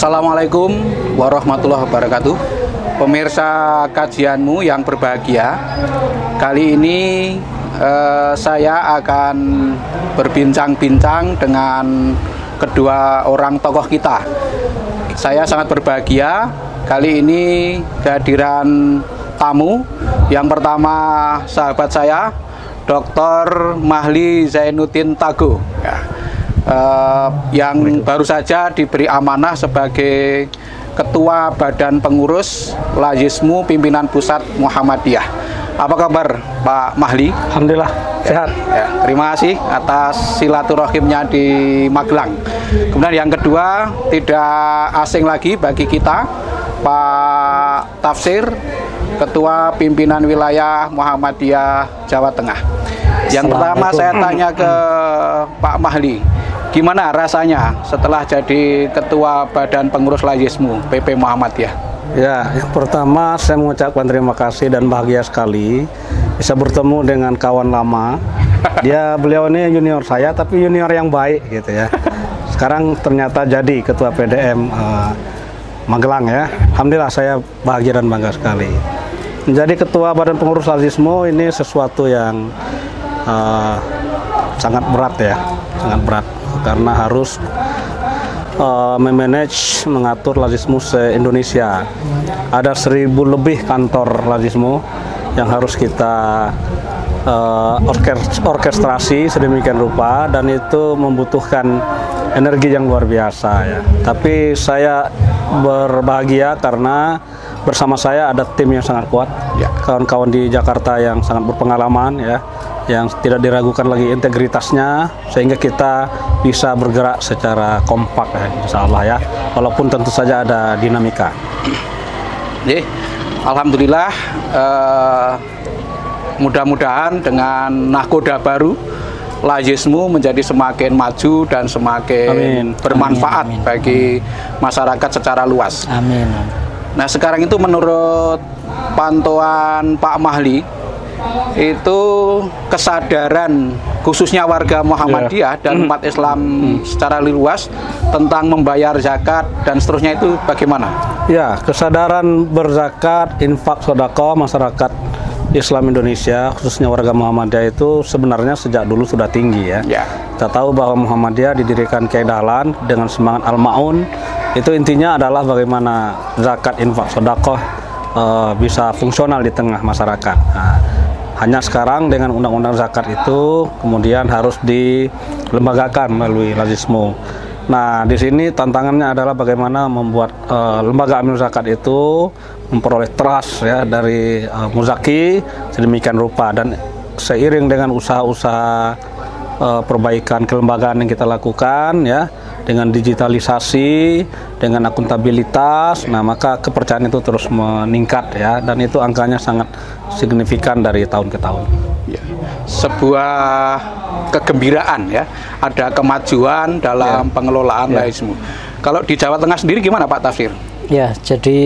Assalamualaikum warahmatullahi wabarakatuh. Pemirsa kajianmu yang berbahagia, kali ini saya akan berbincang-bincang dengan kedua orang tokoh kita. Saya sangat berbahagia kali ini kehadiran tamu. Yang pertama sahabat saya, Dr. Mahli Zainuddin Tago, yang baru saja diberi amanah sebagai Ketua Badan Pengurus Lazismu Pimpinan Pusat Muhammadiyah. Apa kabar Pak Mahli? Alhamdulillah sehat. Terima kasih atas silaturahimnya di Magelang. Kemudian yang kedua, tidak asing lagi bagi kita, Pak Tafsir, Ketua Pimpinan Wilayah Muhammadiyah Jawa Tengah. Yang pertama saya tanya ke Pak Mahli, gimana rasanya setelah jadi Ketua Badan Pengurus Lazismu PP Muhammadiyah? Ya, yang pertama saya mengucapkan terima kasih dan bahagia sekali bisa bertemu dengan kawan lama. Beliau ini junior saya, tapi junior yang baik gitu ya. Sekarang ternyata jadi Ketua PDM Magelang ya. Alhamdulillah saya bahagia dan bangga sekali. Menjadi Ketua Badan Pengurus Lazismu ini sesuatu yang sangat berat ya, sangat berat karena harus memanage, mengatur Lazismu se-Indonesia. Ada 1000 lebih kantor Lazismu yang harus kita orkestrasi sedemikian rupa, dan itu membutuhkan energi yang luar biasa ya. Tapi saya berbahagia karena bersama saya ada tim yang sangat kuat, kawan-kawan di Jakarta yang sangat berpengalaman ya, yang tidak diragukan lagi integritasnya, sehingga kita bisa bergerak secara kompak ya, insya Allah ya, walaupun tentu saja ada dinamika. Alhamdulillah, mudah-mudahan dengan nahkoda baru Lazismu menjadi semakin maju dan semakin bermanfaat bagi masyarakat secara luas. Amin. Nah, sekarang itu menurut pantauan Pak Mahli, itu kesadaran khususnya warga Muhammadiyah dan umat Islam secara luas tentang membayar zakat dan seterusnya itu bagaimana? Ya, kesadaran berzakat, infak, sedekah masyarakat Islam Indonesia khususnya warga Muhammadiyah itu sebenarnya sejak dulu sudah tinggi ya. Kita tahu bahwa Muhammadiyah didirikan Kiai Dahlan dengan semangat Al-Ma'un. Itu intinya adalah bagaimana zakat, infak, sedekah bisa fungsional di tengah masyarakat. Nah, hanya sekarang dengan undang-undang zakat itu kemudian harus dilembagakan melalui Lazismu. Nah, di sini tantangannya adalah bagaimana membuat lembaga amil zakat itu memperoleh trust ya dari muzaki sedemikian rupa, dan seiring dengan usaha-usaha perbaikan kelembagaan yang kita lakukan ya, dengan digitalisasi, dengan akuntabilitas, nah maka kepercayaan itu terus meningkat ya, dan itu angkanya sangat signifikan dari tahun ke tahun. Sebuah kegembiraan ya, ada kemajuan dalam pengelolaan Lazismu. Kalau di Jawa Tengah sendiri gimana Pak Tafsir? Ya, jadi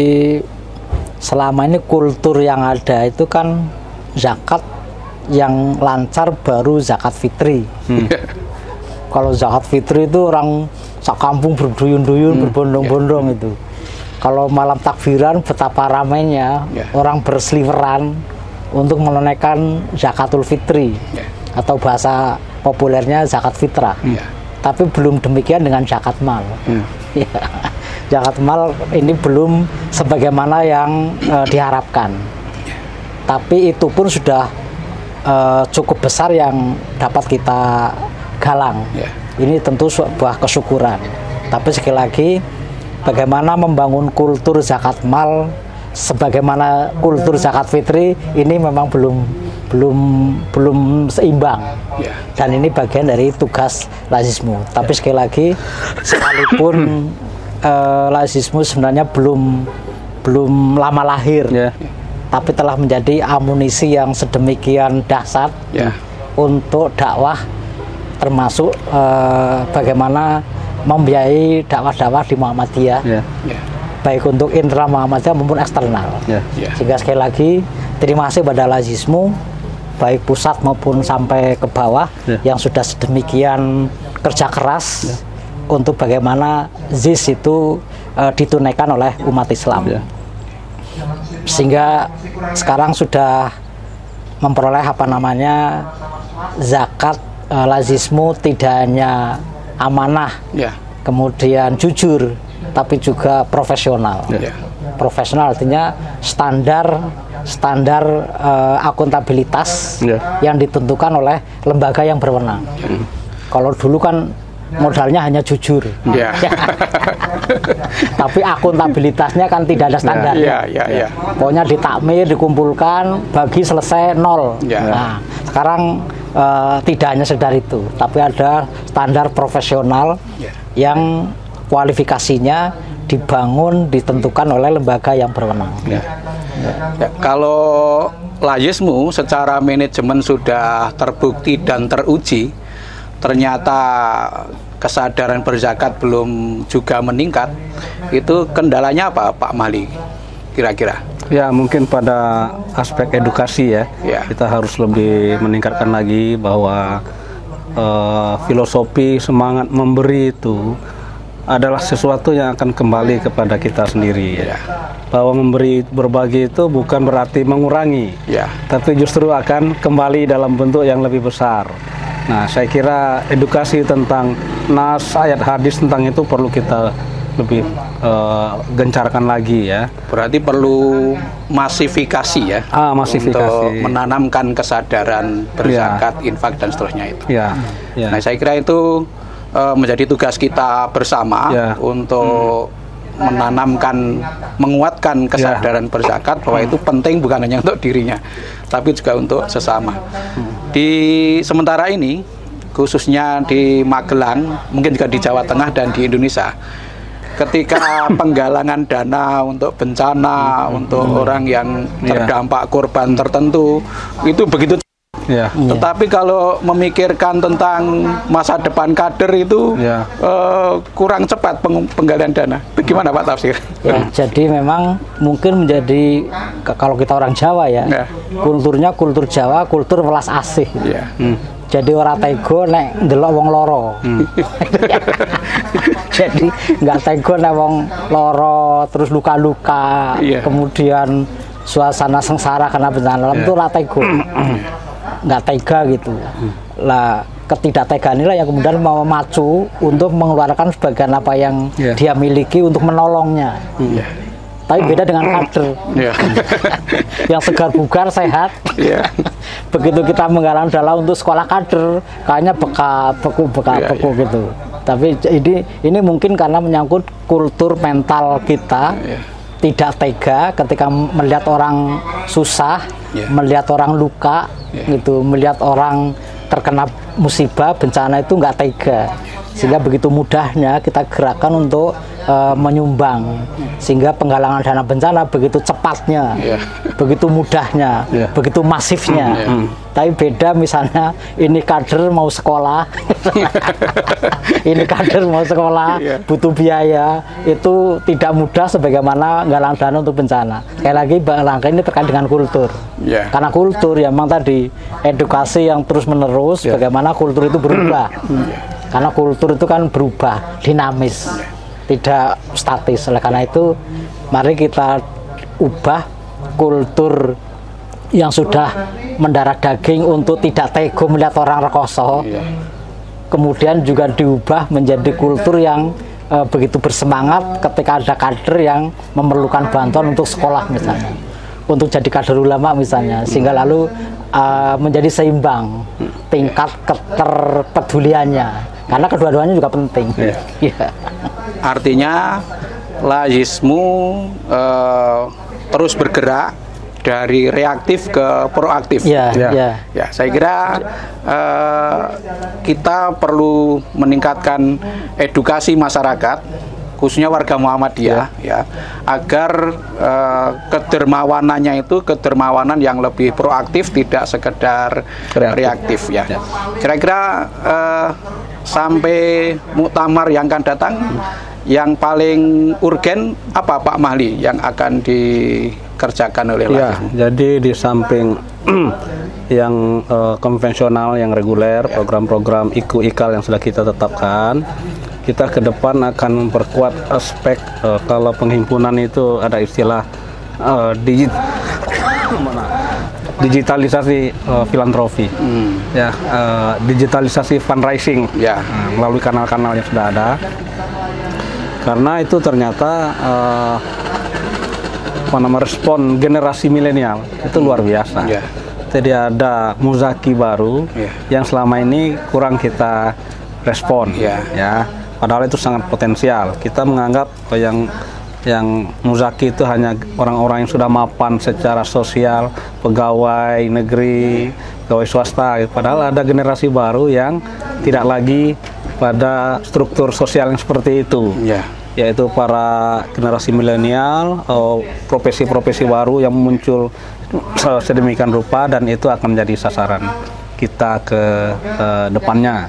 selama ini kultur yang ada itu kan zakat yang lancar baru zakat fitri. Kalau zakat fitri itu orang sakampung berduyun-duyun, berbondong-bondong itu. Kalau malam takbiran betapa ramainya orang berseliweran untuk menunaikan zakatul fitri, atau bahasa populernya zakat fitrah. Tapi belum demikian dengan zakat mal. Zakat mal ini belum sebagaimana yang diharapkan. Tapi itu pun sudah cukup besar yang dapat kita galang. Ini tentu sebuah kesyukuran. Tapi sekali lagi, bagaimana membangun kultur zakat mal sebagaimana kultur zakat fitri ini memang belum seimbang. Dan ini bagian dari tugas Lazismu. Tapi sekali lagi, sekalipun Lazismu sebenarnya belum lama lahir, tapi telah menjadi amunisi yang sedemikian dahsyat untuk dakwah, termasuk bagaimana membiayai dakwah-dakwah di Muhammadiyah, baik untuk internal Muhammadiyah maupun eksternal. Sehingga sekali lagi terima kasih pada Lazismu, baik pusat maupun sampai ke bawah, yang sudah sedemikian kerja keras untuk bagaimana ZIS itu ditunaikan oleh umat Islam. Ya. Sehingga sekarang sudah memperoleh zakat lazismu tidak hanya amanah, kemudian jujur, tapi juga profesional. Profesional artinya standar akuntabilitas yang ditentukan oleh lembaga yang berwenang. Kalau dulu kan modalnya hanya jujur, tapi akuntabilitasnya kan tidak ada standar. Pokoknya ditakmir, dikumpulkan, bagi, selesai, nol. Nah, sekarang tidak hanya sekedar itu, tapi ada standar profesional yang kualifikasinya dibangun, ditentukan oleh lembaga yang berwenang. Kalau lazismu secara manajemen sudah terbukti dan teruji, ternyata kesadaran berzakat belum juga meningkat, itu kendalanya apa Pak Mahli kira-kira? Ya, mungkin pada aspek edukasi ya. Kita harus lebih meningkatkan lagi bahwa filosofi semangat memberi itu adalah sesuatu yang akan kembali kepada kita sendiri ya. Bahwa berbagi itu bukan berarti mengurangi, tapi justru akan kembali dalam bentuk yang lebih besar. Nah, saya kira edukasi tentang nas, ayat hadis tentang itu perlu kita lebih gencarkan lagi ya. Berarti perlu masifikasi ya, masifikasi. Untuk menanamkan kesadaran berzakat, infak dan seterusnya itu. Nah, saya kira itu menjadi tugas kita bersama untuk menanamkan, menguatkan kesadaran berzakat bahwa itu penting bukan hanya untuk dirinya, tapi juga untuk sesama. Di sementara ini, khususnya di Magelang, mungkin juga di Jawa Tengah dan di Indonesia, ketika penggalangan dana untuk bencana, untuk orang yang terdampak korban tertentu, itu begitu. Tetapi kalau memikirkan tentang masa depan kader itu kurang cepat penggalian dana. Itu gimana Pak Tafsir? Jadi memang mungkin menjadi, kalau kita orang Jawa kulturnya kultur Jawa, kultur welas asih. Jadi orang tego nek ndelok wong loro. Jadi nggak tego nek wong loro terus luka-luka, kemudian suasana sengsara karena bencana alam, itu ora tego. Nggak tega gitu. Lah ketidaktegaan inilah yang kemudian memacu untuk mengeluarkan sebagian apa yang dia miliki untuk menolongnya. Tapi beda dengan kader yang segar bugar sehat. Begitu kita menggalang dana untuk sekolah kader, kayaknya beku gitu. Tapi ini mungkin karena menyangkut kultur mental kita. Tidak tega ketika melihat orang susah, melihat orang luka, gitu, melihat orang terkena musibah, bencana, itu nggak tega. Sehingga begitu mudahnya kita gerakan untuk menyumbang, sehingga penggalangan dana bencana begitu cepatnya, begitu mudahnya, begitu masifnya. Tapi beda misalnya ini kader mau sekolah, ini kader mau sekolah, butuh biaya, itu tidak mudah sebagaimana nggalang dana untuk bencana. Sekali lagi langkah ini terkait dengan kultur, karena kultur ya memang tadi edukasi yang terus menerus, bagaimana kultur itu berubah. Karena kultur itu kan berubah, dinamis, tidak statis. Oleh karena itu, mari kita ubah kultur yang sudah mendarah daging untuk tidak tega melihat orang rekoso. Kemudian juga diubah menjadi kultur yang begitu bersemangat ketika ada kader yang memerlukan bantuan untuk sekolah misalnya, untuk jadi kader ulama misalnya, sehingga lalu menjadi seimbang tingkat keterpeduliannya. Karena kedua-duanya juga penting. Artinya lazismu terus bergerak dari reaktif ke proaktif. Saya kira kita perlu meningkatkan edukasi masyarakat, khususnya warga Muhammadiyah, agar kedermawanannya itu kedermawanan yang lebih proaktif, tidak sekedar reaktif. Kira-kira sampai muktamar yang akan datang, yang paling urgen apa Pak Mahli yang akan dikerjakan oleh lazismu? Jadi di samping yang konvensional, yang reguler, program-program IKU IKAL yang sudah kita tetapkan, kita ke depan akan memperkuat aspek kalau penghimpunan itu ada istilah digitalisasi filantropi, ya, digitalisasi fundraising, melalui kanal-kanal yang sudah ada. Karena itu ternyata respon generasi milenial itu luar biasa. Jadi ada muzaki baru yang selama ini kurang kita respon, ya. Padahal itu sangat potensial. Kita menganggap yang muzaki itu hanya orang-orang yang sudah mapan secara sosial, pegawai negeri, pegawai swasta. Padahal ada generasi baru yang tidak lagi pada struktur sosial yang seperti itu. Yaitu para generasi milenial, profesi-profesi baru yang muncul sedemikian rupa, dan itu akan menjadi sasaran kita ke depannya,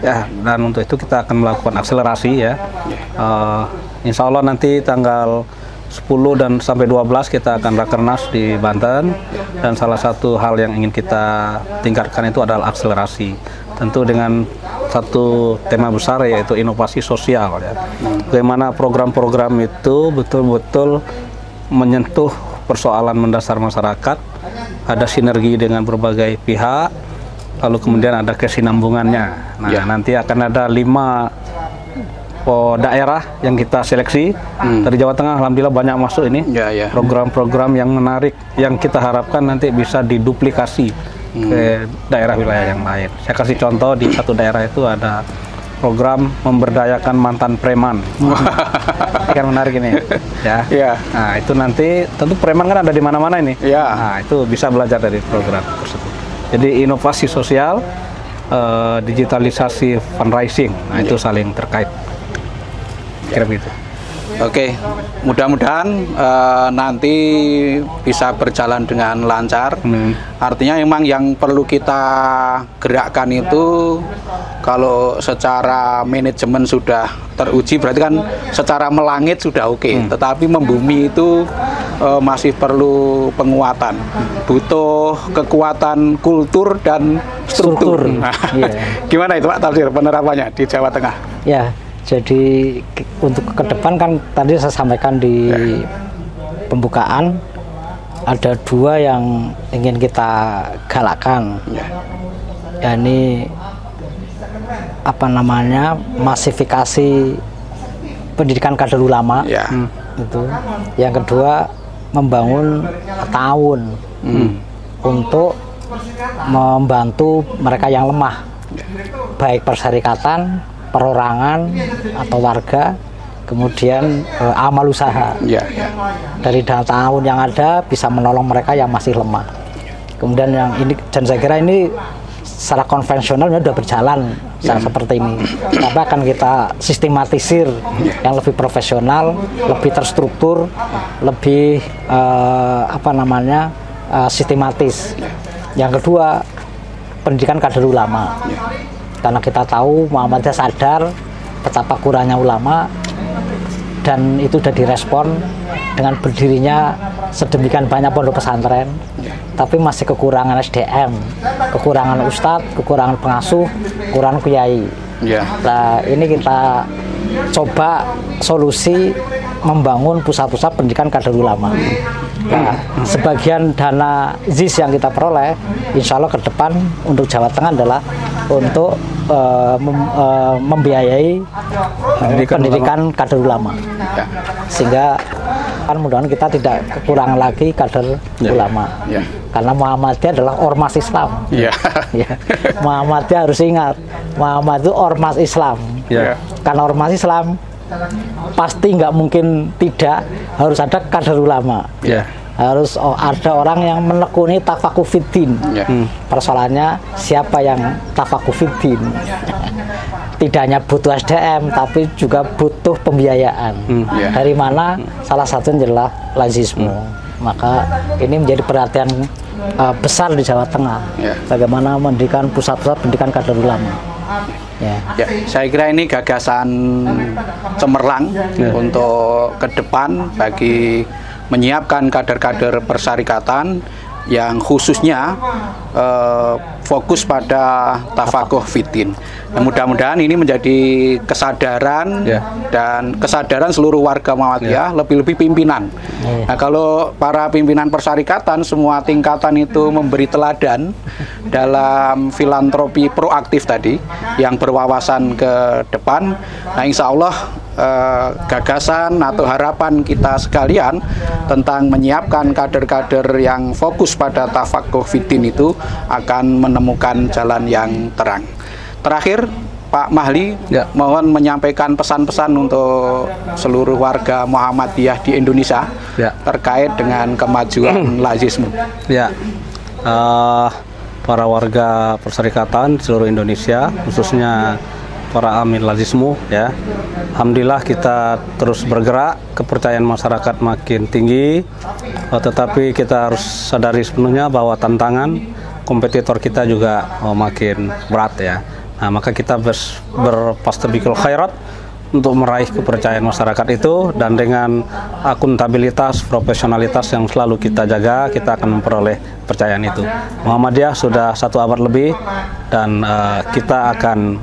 ya. Dan untuk itu kita akan melakukan akselerasi, ya. Insya Allah nanti tanggal 10 dan sampai 12 kita akan rakernas di Banten, dan salah satu hal yang ingin kita tingkatkan itu adalah akselerasi, tentu dengan satu tema besar, yaitu inovasi sosial, ya. Bagaimana program-program itu betul-betul menyentuh persoalan mendasar masyarakat, ada sinergi dengan berbagai pihak, lalu kemudian ada kesinambungannya. Nah, nanti akan ada 5 daerah yang kita seleksi dari Jawa Tengah. Alhamdulillah banyak masuk ini program-program yang menarik, yang kita harapkan nanti bisa diduplikasi ke daerah wilayah yang lain. Saya kasih contoh, di satu daerah itu ada program memberdayakan mantan preman. Kan menarik ini, ya. Nah, itu nanti tentu preman kan ada di mana-mana ini. Nah, itu bisa belajar dari program tersebut. Jadi inovasi sosial, digitalisasi fundraising, nah itu saling terkait. Kira begitu. Oke, mudah-mudahan nanti bisa berjalan dengan lancar. Artinya memang yang perlu kita gerakkan itu, kalau secara manajemen sudah teruji, berarti kan secara melangit sudah oke. Tetapi membumi itu masih perlu penguatan. Butuh kekuatan kultur dan struktur. Gimana itu Pak Tafsir penerapannya di Jawa Tengah? Ya. Jadi untuk ke depan kan tadi saya sampaikan di pembukaan, ada 2 yang ingin kita galakkan. Ini masifikasi pendidikan kader ulama. Itu. Yang kedua, membangun tahun untuk membantu mereka yang lemah, baik perserikatan, perorangan atau warga, kemudian amal usaha. Dari dana tahun yang ada bisa menolong mereka yang masih lemah. Kemudian yang ini, dan saya kira ini secara konvensional sudah berjalan seperti ini. Tapi akan kita sistematisir yang lebih profesional, lebih terstruktur, lebih sistematis. Yang kedua, pendidikan kader ulama. Karena kita tahu Muhammadiyah sadar betapa kurangnya ulama, dan itu sudah direspon dengan berdirinya sedemikian banyak pondok pesantren, tapi masih kekurangan SDM, kekurangan ustadz, kekurangan pengasuh, kekurangan kiai. Nah, ini kita coba solusi membangun pusat-pusat pendidikan kader ulama. Nah, sebagian dana ZIS yang kita peroleh, insya Allah ke depan untuk Jawa Tengah adalah untuk membiayai pendidikan kader ulama. Sehingga kan mudah-mudahan kita tidak kekurangan lagi kader ulama. Karena Muhammadiyah adalah ormas Islam. Muhammadiyah harus ingat, Muhammad itu ormas Islam. Karena ormas Islam pasti nggak mungkin tidak harus ada kader ulama. Harus ada orang yang menekuni tafakufiddin. Persoalannya siapa yang tafakufiddin? Tidak hanya butuh SDM, tapi juga butuh pembiayaan. Dari mana? Salah satunya adalah lazisme. Maka ini menjadi perhatian besar di Jawa Tengah. Bagaimana mendirikan pusat-pusat pendidikan kader ulama. Saya kira ini gagasan cemerlang untuk ke depan bagi menyiapkan kader-kader persyarikatan yang khususnya fokus pada tafakuh fiddin. Mudah-mudahan ini menjadi kesadaran dan kesadaran seluruh warga Muhammadiyah, lebih-lebih pimpinan. Nah, kalau para pimpinan persyarikatan semua tingkatan itu memberi teladan dalam filantropi proaktif tadi yang berwawasan ke depan, nah insya Allah gagasan atau harapan kita sekalian tentang menyiapkan kader-kader yang fokus pada tafakuh fiddin itu akan menemukan jalan yang terang. Terakhir, Pak Mahli, mohon menyampaikan pesan-pesan untuk seluruh warga Muhammadiyah di Indonesia terkait dengan kemajuan lazismu. Para warga perserikatan seluruh Indonesia, khususnya para amil lazismu, alhamdulillah kita terus bergerak, kepercayaan masyarakat makin tinggi, tetapi kita harus sadari sepenuhnya bahwa tantangan kompetitor kita juga makin berat Nah, maka kita berpastabikul khairat untuk meraih kepercayaan masyarakat itu, dan dengan akuntabilitas, profesionalitas yang selalu kita jaga, kita akan memperoleh kepercayaan itu. Muhammadiyah sudah 1 abad lebih, dan kita akan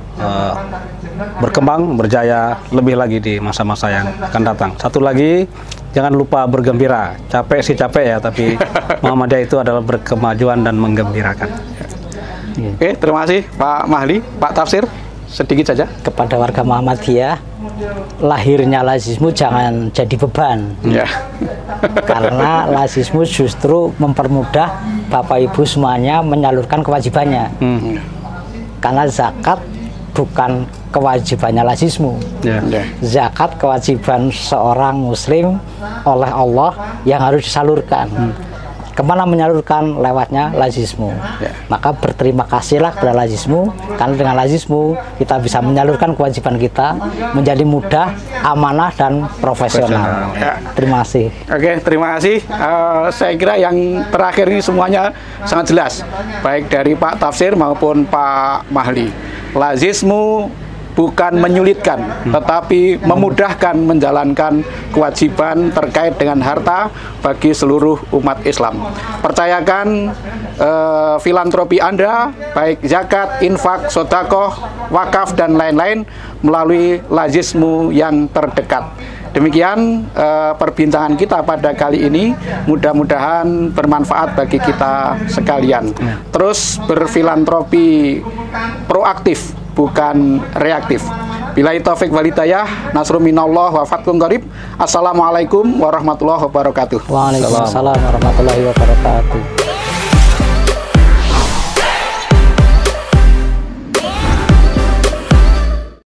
berkembang, berjaya lebih lagi di masa-masa yang akan datang. Satu lagi, jangan lupa bergembira. Capek sih capek tapi Muhammadiyah itu adalah berkemajuan dan menggembirakan. Oke, terima kasih Pak Mahli. Pak Tafsir, sedikit saja. Kepada warga Muhammadiyah, lahirnya lazismu jangan jadi beban. Karena lazismu justru mempermudah Bapak Ibu semuanya menyalurkan kewajibannya. Karena zakat bukan kewajibannya lazismu. Zakat kewajiban seorang muslim oleh Allah yang harus disalurkan. Kemana menyalurkan? Lewatnya lazismu. Maka berterima kasihlah kepada lazismu, karena dengan lazismu kita bisa menyalurkan kewajiban kita menjadi mudah, amanah, dan profesional. Terima kasih. Oke, terima kasih. Saya kira yang terakhir ini semuanya sangat jelas, baik dari Pak Tafsir maupun Pak Mahli. Lazismu bukan menyulitkan, tetapi memudahkan menjalankan kewajiban terkait dengan harta bagi seluruh umat Islam. Percayakan filantropi Anda, baik zakat, infak, sedekah, wakaf, dan lain-lain melalui lazismu yang terdekat. Demikian perbincangan kita pada kali ini, mudah-mudahan bermanfaat bagi kita sekalian. Terus berfilantropi proaktif, bukan reaktif. Billahi taufik wal hidayah, nasrun minallah wa fathun qarib. Assalamualaikum warahmatullahi wabarakatuh. Waalaikumsalam warahmatullahi wabarakatuh.